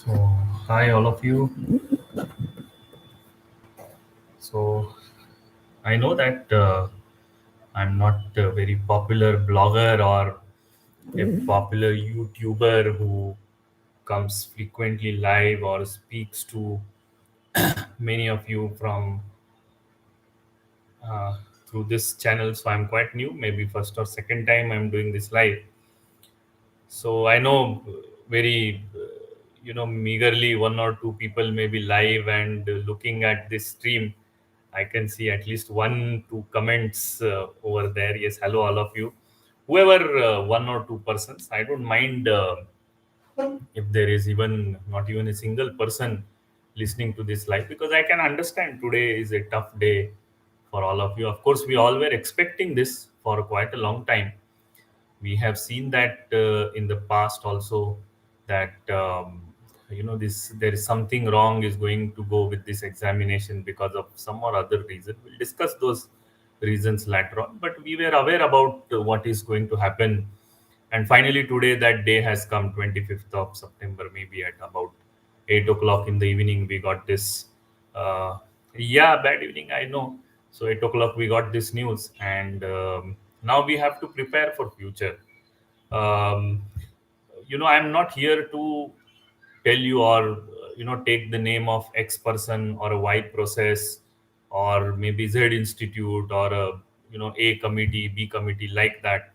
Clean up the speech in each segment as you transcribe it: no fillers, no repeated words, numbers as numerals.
So, hi all of you. So, I know that I'm not a very popular blogger or a popular YouTuber who comes frequently live or speaks to many of you from uh, through this channel. So, I'm quite new, maybe first or second time I'm doing this live. So, I know very meagerly one or two people may be live and looking at this stream. I can see at least one, two comments over there. Yes, hello, all of you. Whoever, one or two persons, I don't mind if there is even not even a single person listening to this live, because I can understand today is a tough day for all of you. Of course, we all were expecting this for quite a long time. We have seen that in the past also, that this there is something wrong is going to go with this examination because of some or other reason. We'll discuss those reasons later on, but we were aware about what is going to happen. And finally today that day has come, 25th of September, maybe at about 8 o'clock in the evening we got this. Yeah, bad evening, I know. So 8 o'clock we got this news, and now we have to prepare for future. um, I'm not here to tell you or take the name of X person or a Y process or maybe Z institute or a A committee, B committee, like that,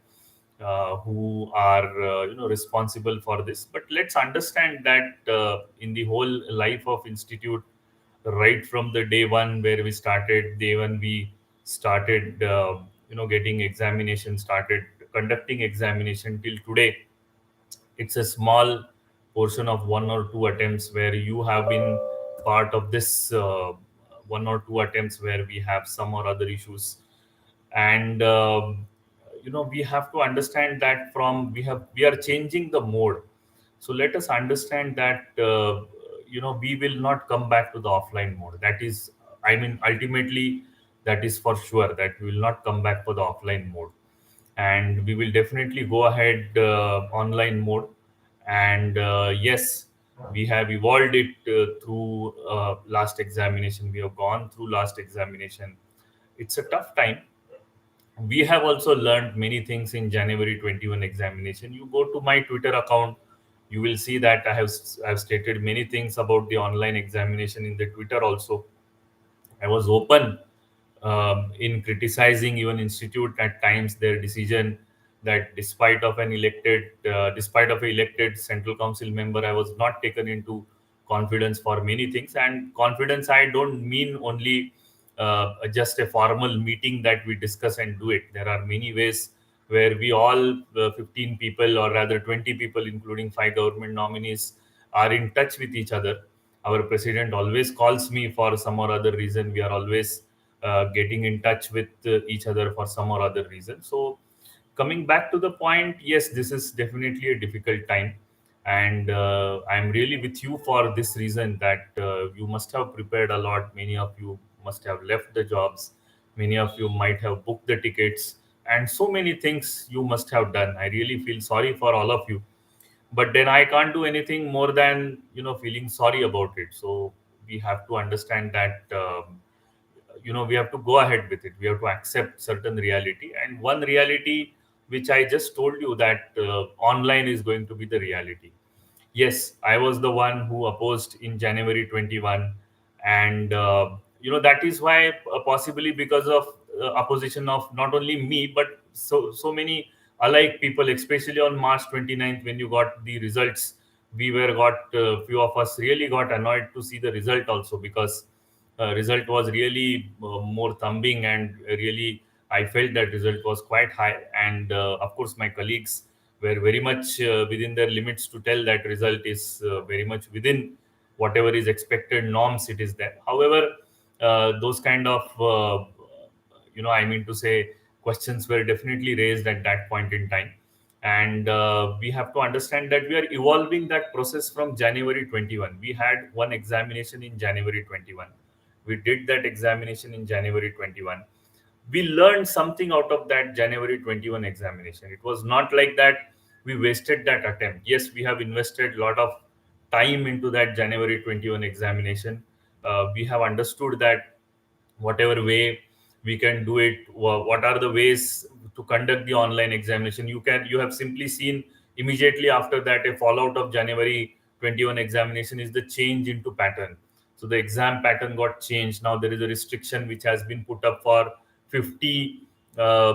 who are responsible for this. But let's understand that in the whole life of institute, right from the day one where we started, day when we started getting examination started, conducting examination till today, it's a small portion of one or two attempts where you have been part of this, one or two attempts where we have some or other issues. And we have to understand that from we are changing the mode. So let us understand that we will not come back to the offline mode. That is, I mean, ultimately, that is for sure that we will not come back for the offline mode, and we will definitely go ahead online mode. And yes, we have evolved it through last examination. We have gone through last examination. It's a tough time. We have also learned many things in January 21 examination. You go to my Twitter account, you will see that I've stated many things about the online examination in the Twitter also. I was open in criticizing even institute at times, their decision that despite of an elected central council member, I was not taken into confidence for many things. And confidence, I don't mean only just a formal meeting that we discuss and do it. There are many ways where we all, 15 people or rather 20 people, including five government nominees, are in touch with each other. Our president always calls me for some or other reason. We are always getting in touch with each other for some or other reason. So, coming back to the point, yes, this is definitely a difficult time, and I'm really with you for this reason that you must have prepared a lot. Many of you must have left the jobs. Many of you might have booked the tickets, and so many things you must have done. I really feel sorry for all of you, but then I can't do anything more than feeling sorry about it. So we have to understand that we have to go ahead with it. We have to accept certain reality, and one reality which I just told you, that online is going to be the reality. Yes, I was the one who opposed in January 21, and that is why, possibly because of opposition of not only me but so many alike people, especially on March 29th when you got the results. We were got few of us really got annoyed to see the result also, because result was really more thumbing, and really I felt that result was quite high. And of course my colleagues were very much within their limits to tell that result is very much within whatever is expected norms, it is there. However, those kind of I mean to say, questions were definitely raised at that point in time. And we have to understand that we are evolving that process from January 21. We had one examination in January 21. We did that examination in January 21. We learned something out of that January 21 examination. It was not like that we wasted that attempt. Yes, we have invested a lot of time into that January 21 examination. We have understood that whatever way we can do it, what are the ways to conduct the online examination. You have simply seen immediately after that a fallout of January 21 examination is the change into pattern. So the exam pattern got changed. Now there is a restriction which has been put up for 50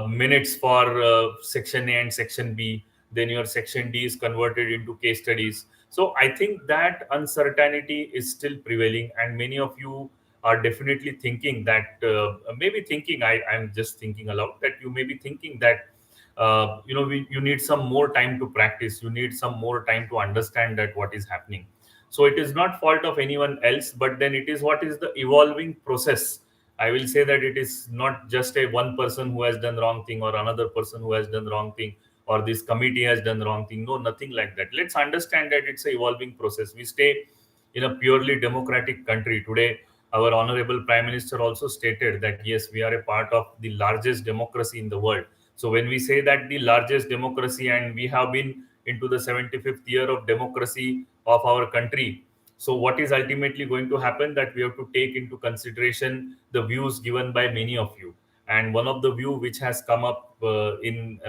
minutes for section A and section B. Then your section D is converted into case studies. So I think that uncertainty is still prevailing, and many of you are definitely thinking that maybe thinking, I'm just thinking aloud, that you may be thinking that you need some more time to practice, you need some more time to understand that what is happening. So it is not fault of anyone else, but then it is what is the evolving process. I will say that it is not just a one person who has done wrong thing or another person who has done wrong thing or this committee has done wrong thing. No, nothing like that. Let's understand that it's a evolving process. We stay in a purely democratic country today. Our honorable prime minister also stated that yes, we are a part of the largest democracy in the world. So when we say that the largest democracy, and we have been into the 75th year of democracy of our country, so what is ultimately going to happen, that we have to take into consideration the views given by many of you. And one of the view which has come up in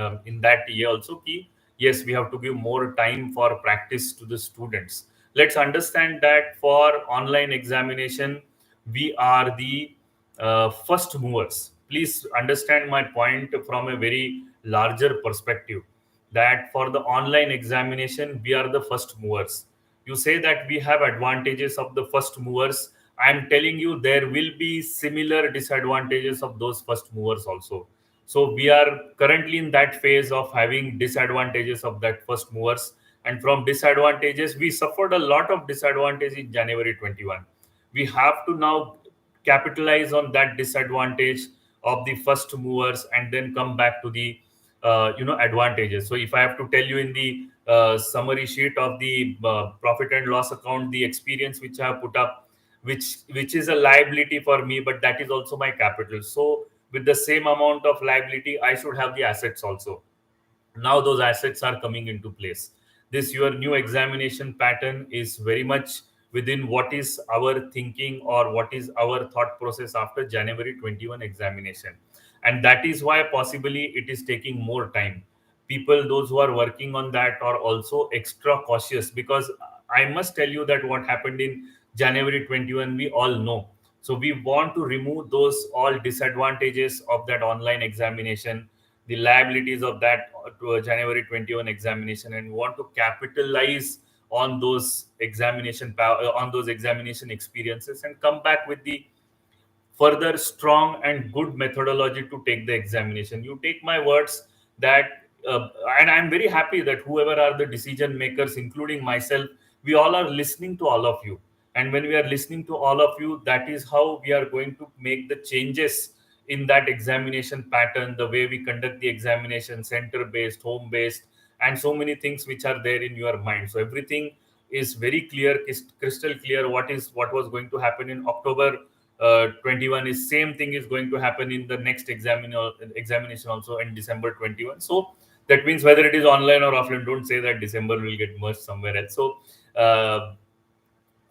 that year also key, yes, we have to give more time for practice to the students. Let's understand that for online examination we are the first movers. Please understand my point from a very larger perspective, that for the online examination we are the first movers. You say that we have advantages of the first movers. I am telling you there will be similar disadvantages of those first movers also. So we are currently in that phase of having disadvantages of that first movers, and from disadvantages we suffered a lot of disadvantage in January 21. We have to now capitalize on that disadvantage of the first movers and then come back to the advantages. So if I have to tell you in the summary sheet of the profit and loss account, the experience which I have put up, which is a liability for me, but that is also my capital. So with the same amount of liability I should have the assets also. Now those assets are coming into place. This your new examination pattern is very much within what is our thinking or what is our thought process after January 21 examination. And that is why possibly it is taking more time. People, those who are working on that, are also extra cautious, because I must tell you that what happened in January 21 we all know. So we want to remove those all disadvantages of that online examination, the liabilities of that to a January 21 examination, and want to capitalize on those on those examination experiences and come back with the further strong and good methodology to take the examination. You take my words that, and I'm very happy that whoever are the decision makers, including myself, we all are listening to all of you. And when we are listening to all of you, that is how we are going to make the changes in that examination pattern, the way we conduct the examination, center based, home based, and so many things which are there in your mind. So everything is very clear, is crystal clear. What was going to happen in October 21 is same thing is going to happen in the next examination also in December 21. So that means whether it is online or offline, don't say that December will get merged somewhere else. So uh,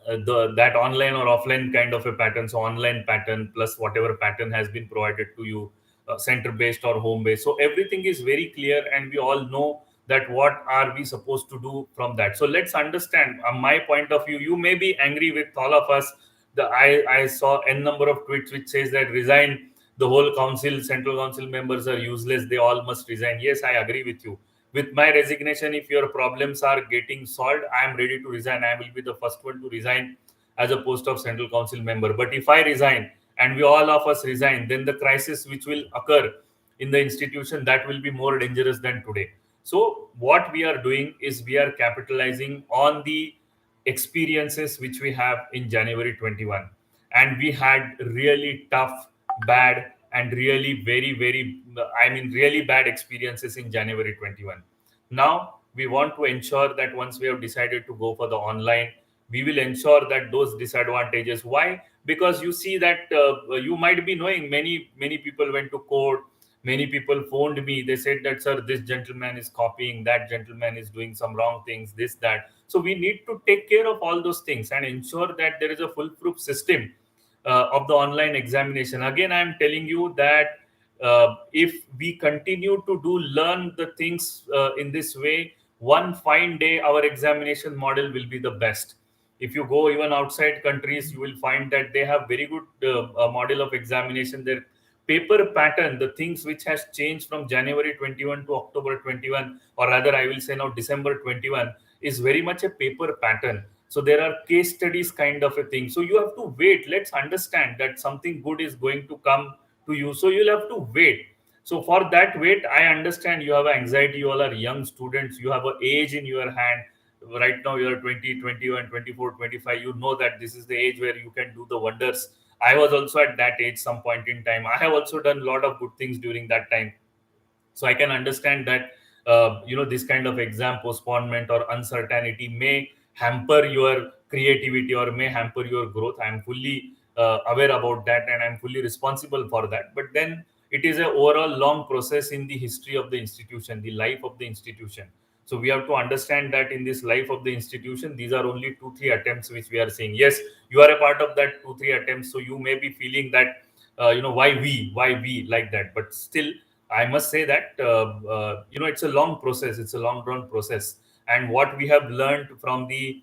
that online or offline kind of a pattern, so online pattern plus whatever pattern has been provided to you, center based or home based, so everything is very clear and we all know that what are we supposed to do from that. So let's understand my point of view. You may be angry with all of us. I saw n number of tweets which says that resign, the whole council, central council members are useless, they all must resign. Yes, I agree with you. With my resignation, if your problems are getting solved, I am ready to resign. I will be the first one to resign as a post of central council member. But if I resign and we all of us resign, then the crisis which will occur in the institution, that will be more dangerous than today. So what we are doing is we are capitalizing on the experiences which we have in January 21. And we had really tough, bad, and really really bad experiences in January 21. Now we want to ensure that once we have decided to go for the online, we will ensure that those disadvantages. Why? Because you see that you might be knowing many people went to court, Many people phoned me. They said that, sir, this gentleman is copying, that gentleman is doing some wrong things, this, that. So we need to take care of all those things and ensure that there is a foolproof system of the online examination. Again, I am telling you that if we continue to do learn the things in this way, one fine day our examination model will be the best. If you go even outside countries, you will find that they have very good model of examination. Their paper pattern, the things which has changed from January 21 to October 21, or rather I will say now December 21, is very much a paper pattern. So there are case studies kind of a thing. So you have to wait. Let's understand that something good is going to come to you, so you'll have to wait. So for that wait, I understand you have anxiety. You all are young students, you have an age in your hand. Right now you are 20, 21, 24, 25. You know that this is the age where you can do the wonders. I was also at that age some point in time. I have also done a lot of good things during that time. So I can understand that this kind of exam postponement or uncertainty may hamper your creativity or may hamper your growth. I'm fully aware about that, and I'm fully responsible for that. But then it is a overall long process in the history of the institution, the life of the institution. So we have to understand that in this life of the institution, these are only 2 3 attempts which we are seeing. Yes, you are a part of that 2 3 attempts, so you may be feeling that why we like that. But still, I must say that it's a long process. It's a long run process, and what we have learned from the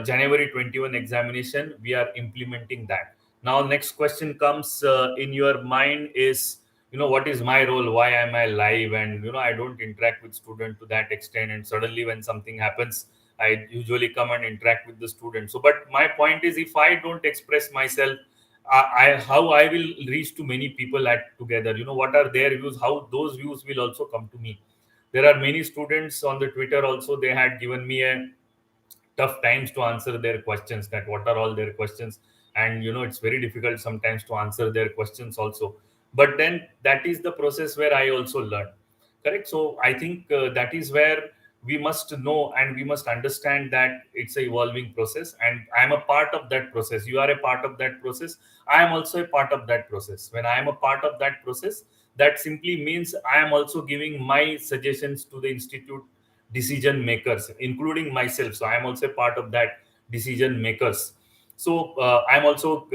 January 21 examination, we are implementing that. Now, next question comes in your mind is, what is my role? Why am I live? And I don't interact with student to that extent. And suddenly, when something happens, I usually come and interact with the student. So, but my point is, if I don't express myself, how I will reach to many people at together. What are their views? How those views will also come to me. There are many students on the Twitter also. They had given me a tough times to answer their questions, that what are all their questions. And it's very difficult sometimes to answer their questions also. But then that is the process where I also learn. Correct. So I think that is where we must know and we must understand that it's a evolving process, and I am a part of that process. You are a part of that process. I am also a part of that process. When I am a part of that process, that simply means I am also giving my suggestions to the institute decision makers, including myself. So I am also part of that decision makers. So I'm also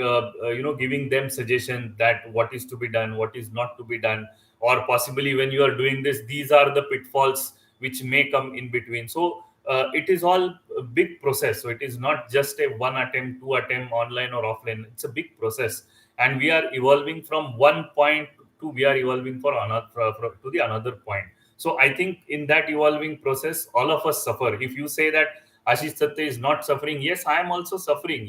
giving them suggestion that what is to be done, what is not to be done, or possibly when you are doing this, these are the pitfalls which may come in between. So it is all a big process. So it is not just a one attempt, two attempt, online or offline. It's a big process, and we are evolving from one point to we are evolving for another to the another point. So I think in that evolving process, all of us suffer. If you say that Ashish Satte is not suffering, yes, I am also suffering.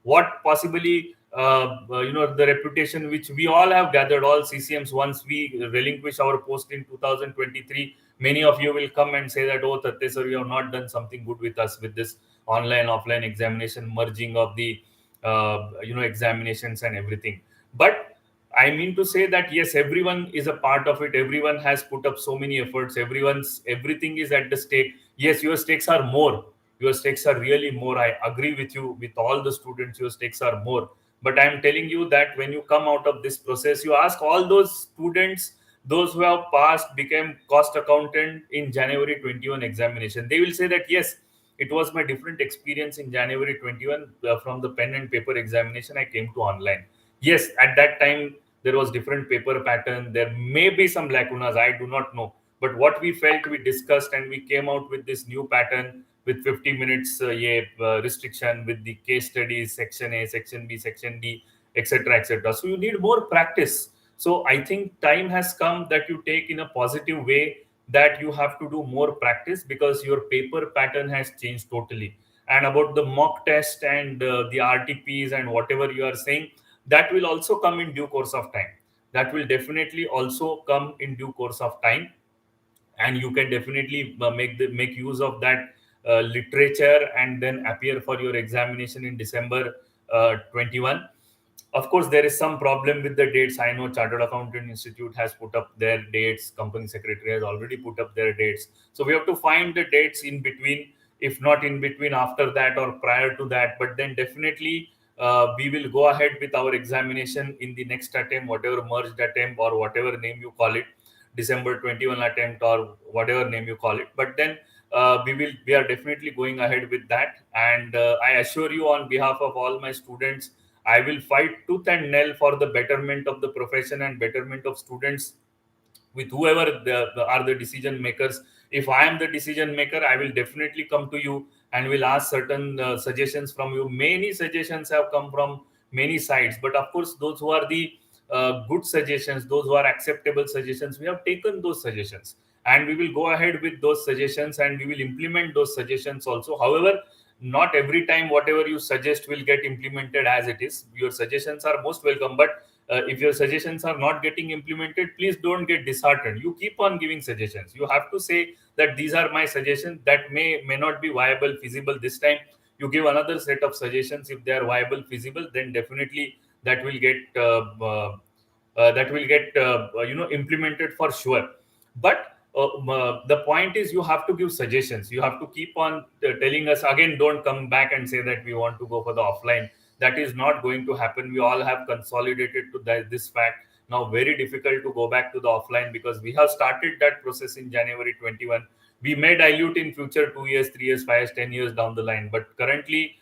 What possibly the reputation which we all have gathered, all CCMs, once we relinquish our post in 2023, many of you will come and say that, oh, Tatte sir, you have not done something good with us with this online offline examination, merging of the examinations and everything. But I mean to say that yes, everyone is a part of it. Everyone has put up so many efforts. Everything is at the stake. Yes, your stakes are more. Your stakes are really more. I agree with you. With all the students, your stakes are more. But I'm telling you that when you come out of this process, you ask all those students, those who have passed, became cost accountant in January 21 examination. They will say that yes, it was my different experience in January 21 from the pen and paper examination. I came to online. Yes, at that time there was different paper pattern. There may be some lacunas, I do not know. But what we felt, we discussed, and we came out with this new pattern with 50 minutes restriction, with the case studies, section A, section B, section D, etc., etc. So you need more practice. So I think time has come that you take in a positive way, that you have to do more practice, because your paper pattern has changed totally. And about the mock test and the RTPs and whatever you are saying, that will also come in due course of time. That will definitely also come in due course of time, and you can definitely make use of that literature and then appear for your examination in December 21. Of course, there is some problem with the dates. I know Chartered Accountant Institute has put up their dates, company secretary has already put up their dates. So we have to find the dates in between, if not in between, after that or prior to that. But then definitely we will go ahead with our examination in the next attempt, whatever merged attempt or whatever name you call it, December 21 attempt or whatever name you call it. But then we are definitely going ahead with that. And I assure you, on behalf of all my students, I will fight tooth and nail for the betterment of the profession and betterment of students with whoever are the decision makers. If I am the decision maker, I will definitely come to you and will ask certain suggestions from you. Many suggestions have come from many sides, but of course those who are the good suggestions, those who are acceptable suggestions, we have taken those suggestions and we will go ahead with those suggestions and we will implement those suggestions also. However, not every time whatever you suggest will get implemented as it is. Your suggestions are most welcome, but if your suggestions are not getting implemented, please don't get disheartened. You keep on giving suggestions. You have to say that these are my suggestions that may not be viable, feasible this time. You give another set of suggestions. If they are viable, feasible, then definitely that will get implemented for sure. But the point is, you have to give suggestions. You have to keep on telling us again. Don't come back and say that we want to go for the offline. That is not going to happen. We all have consolidated to this fact. Now very difficult to go back to the offline because we have started that process in January 21. We may dilute in future 2 years, 3 years, 5 years, 10 years down the line, but currently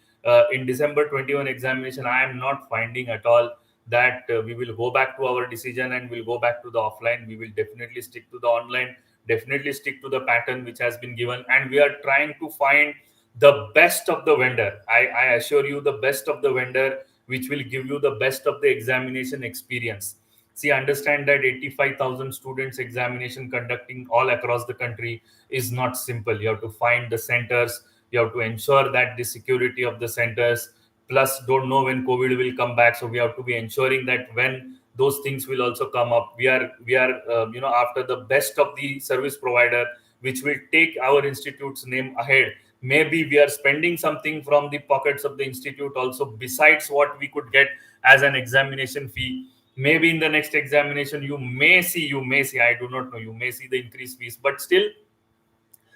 in December 21 examination, I am not finding at all that we will go back to our decision and we'll go back to the offline. We will definitely stick to the online, definitely stick to the pattern which has been given, and we are trying to find the best of the vendor. I assure you, the best of the vendor, which will give you the best of the examination experience. See, understand that 85,000 students examination conducting all across the country is not simple. You have to find the centers. You have to ensure that the security of the centers. Plus, don't know when COVID will come back, so we have to be ensuring that when those things will also come up, we are after the best of the service provider, which will take our institute's name ahead. Maybe we are spending something from the pockets of the institute also besides what we could get as an examination fee. Maybe in the next examination you may see, I do not know, you may see the increased fees, but still,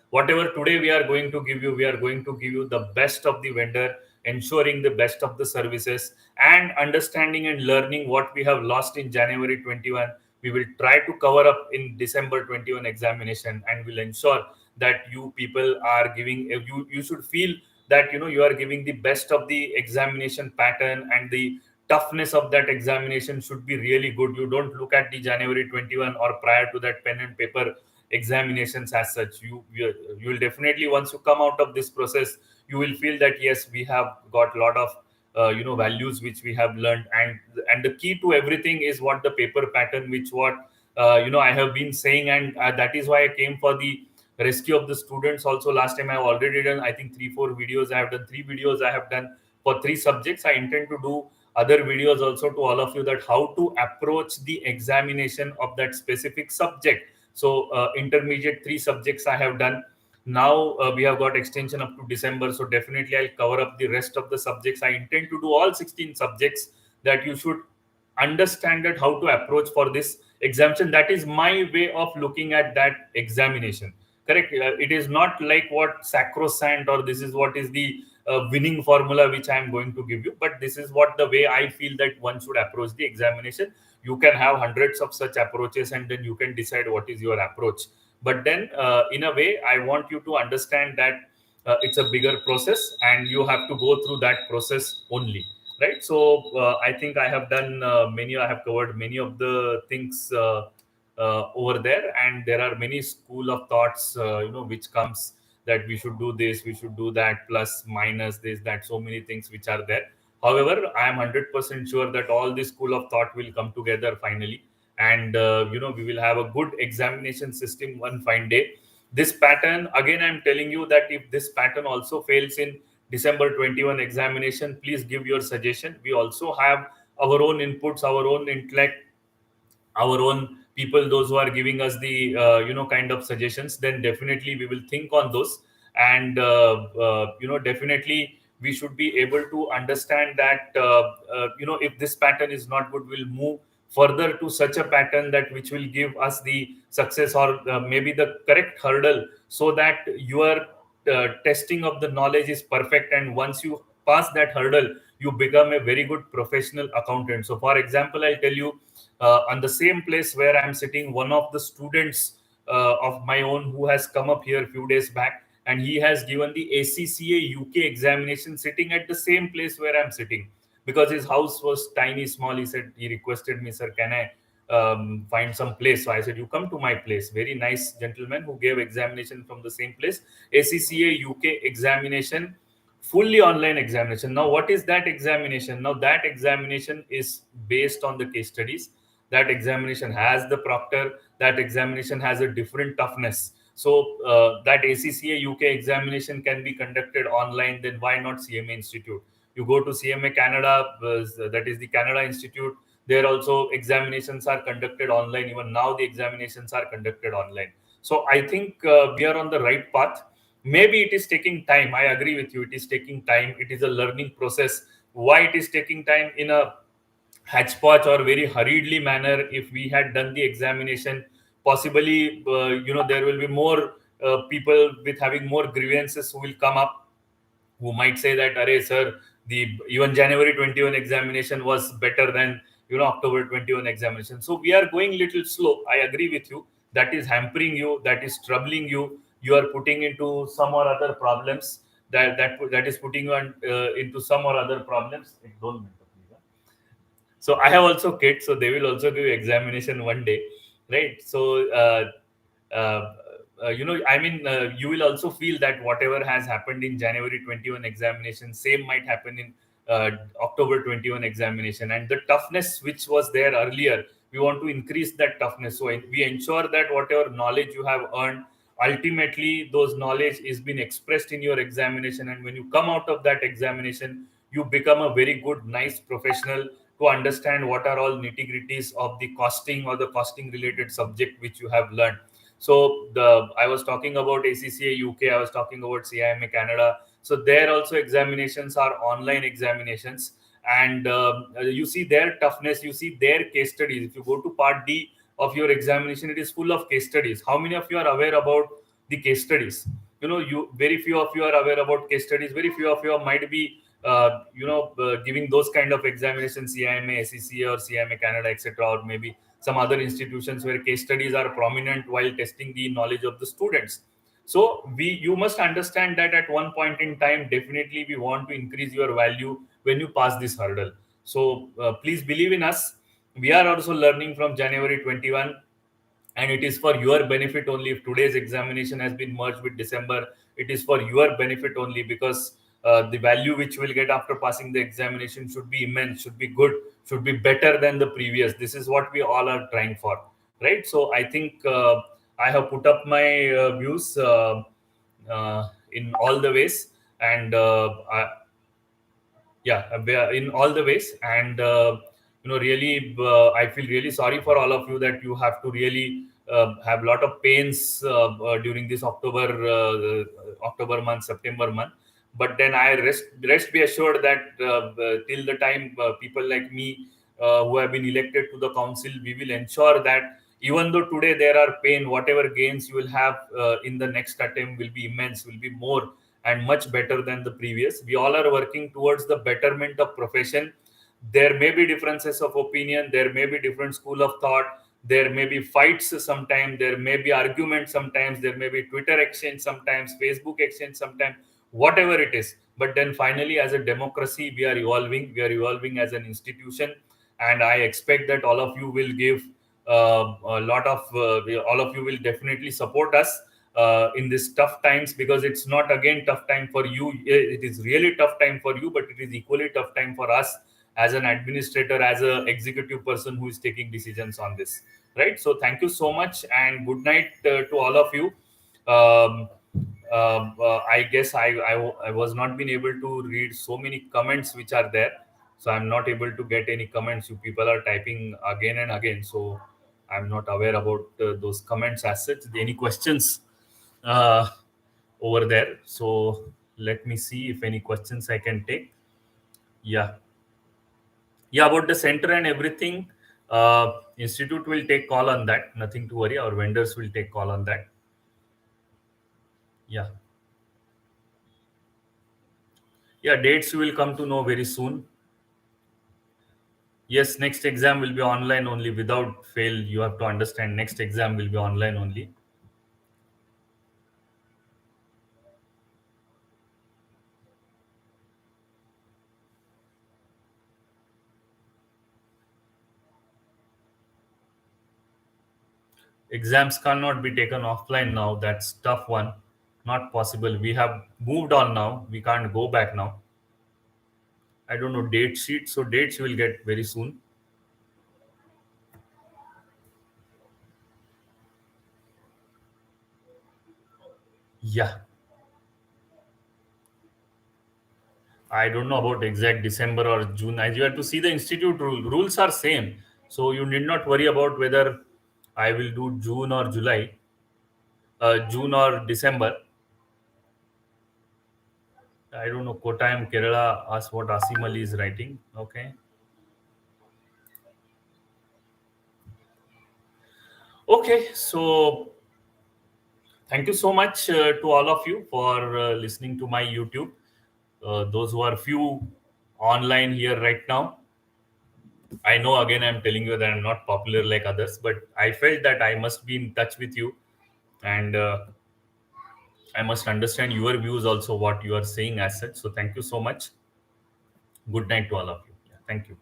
whatever today we are going to give you, we are going to give you the best of the vendor, ensuring the best of the services, and understanding and learning what we have lost in January 21. We will try to cover up in December 21 examination, and will ensure that you people are giving you should feel that you are giving the best of the examination pattern, and the toughness of that examination should be really good. You don't look at the January 21 or prior to that pen and paper examinations as such. You will definitely, once you come out of this process, you will feel that yes, we have got a lot of values which we have learned, and the key to everything is what the paper pattern, which what I have been saying, and that is why I came for the rescue of the students also. Last time I have already done, I think, 3 4 videos. I have done 3 videos. I have done for 3 subjects. I intend to do other videos also to all of you, that how to approach the examination of that specific subject. So intermediate 3 subjects I have done. Now we have got extension up to December, so definitely I'll cover up the rest of the subjects. I intend to do all 16 subjects, that you should understand that how to approach for this examination. That is my way of looking at that examination. Correct. It is not like what sacrosanct, or this is what is the winning formula which I am going to give you, but this is what the way I feel that one should approach the examination. You can have hundreds of such approaches, and then you can decide what is your approach. But then in a way, I want you to understand that it's a bigger process, and you have to go through that process only, right? So I think I have done I have covered many of the things over there, and there are many school of thoughts which comes, that we should do this, we should do that, plus minus this, that, so many things which are there. However, I am 100% sure that all this school of thought will come together finally, and we will have a good examination system one fine day. This pattern, again, I'm telling you that if this pattern also fails in December 21 examination, please give your suggestion. We also have our own inputs, our own intellect, our own people, those who are giving us the kind of suggestions. Then definitely we will think on those, and definitely we should be able to understand that if this pattern is not good, we'll move further to such a pattern that which will give us the success, or maybe the correct hurdle, so that your testing of the knowledge is perfect, and once you pass that hurdle, you become a very good professional accountant. So for example, I'll tell you, on the same place where I'm sitting, one of the students of my own who has come up here a few days back, and he has given the ACCA UK examination sitting at the same place where I'm sitting, because his house was tiny small. He said, he requested me, sir, can I find some place? So I said, you come to my place. Very nice gentleman who gave examination from the same place. ACCA UK examination, fully online examination. Now what is that examination? Now that examination is based on the case studies. That examination has the proctor. That examination has a different toughness. So that ACCA UK examination can be conducted online. Then why not CMA Institute? You go to CMA Canada, that is the Canada Institute. There also examinations are conducted online. Even now the examinations are conducted online. So I think we are on the right path. Maybe it is taking time. I agree with you, it is taking time. It is a learning process. Why it is taking time in a hatchpatch or very hurriedly manner? If we had done the examination, possibly there will be more people with having more grievances who will come up, who might say that, "Arey, sir, the even January 21 examination was better than October 21 examination." So we are going little slow. I agree with you. That is hampering you. That is troubling you. You are putting into some or other problems. That is putting you into some or other problems. Don't mention, please, huh? So I have also kids, so they will also give examination one day, right? So uh, I mean, you will also feel that whatever has happened in January 21 examination, same might happen in October 21 examination. And the toughness which was there earlier, we want to increase that toughness. So we ensure that whatever knowledge you have earned, ultimately those knowledge is being expressed in your examination. And when you come out of that examination, you become a very good, nice professional to understand what are all nitty gritties of the costing or the costing related subject which you have learned. So the I was talking about ACCA UK, I was talking about CIMA Canada. So there also examinations are online examinations, and you see their toughness, you see their case studies. If you go to Part D of your examination, it is full of case studies. How many of you are aware about the case studies? You very few of you are aware about case studies. Very few of you might be giving those kind of examinations, CIMA, SCCA, or CIMA Canada, etc., or maybe some other institutions where case studies are prominent while testing the knowledge of the students. So you must understand that at one point in time, definitely we want to increase your value when you pass this hurdle. So please believe in us. We are also learning from January 21, and it is for your benefit only. If today's examination has been merged with December, it is for your benefit only, because the value which you will get after passing the examination should be immense, should be good, should be better than the previous. This is what we all are trying for, right? So I think I have put up my views in all the ways, and yeah, in all the ways. And really, I feel really sorry for all of you that you have to really have a lot of pains during this October month, September month. But then I rest be assured that till the time people like me who have been elected to the council, we will ensure that even though today there are pain, whatever gains you will have in the next attempt will be immense, will be more and much better than the previous. We all are working towards the betterment of profession. There may be differences of opinion, there may be different school of thought, there may be fights sometimes, there may be arguments sometimes, there may be Twitter exchange sometimes, Facebook exchange sometimes, whatever it is. But then finally, as a democracy, we are evolving as an institution. And I expect that all of you will give a lot of all of you will definitely support us in these tough times, because it's not again tough time for you. It is really tough time for you, but it is equally tough time for us as an administrator, as an executive person who is taking decisions on this, right? So thank you so much, and good night to all of you. um, I guess I was not been able to read so many comments which are there, so I'm not able to get any comments. You people are typing again and again, so I'm not aware about those comments as such. Any questions uh, over there? So let me see if any questions I can take. Yeah, yeah, about the center and everything. Institute will take call on that. Nothing to worry. Our vendors will take call on that. Yeah. Yeah, dates you will come to know very soon. Yes, next exam will be online only without fail. You have to understand next exam will be online only. Exams cannot be taken offline now. That's tough one. Not possible. We have moved on now. We can't go back now. I don't know date sheet. So dates will get very soon. Yeah. I don't know about exact December or June. As you have to see the institute rule. Rules are same. So you need not worry about whether I will do June or July, June or December. I don't know. Kottayam, Kerala asked what Asim Ali is writing. Okay. Okay. So thank you so much to all of you for listening to my YouTube. Those who are few online here right now. I know again I'm telling you that I'm not popular like others, but I felt that I must be in touch with you and I must understand your views also what you are saying as such. So thank you so much. Good night to all of you. Yeah, thank you.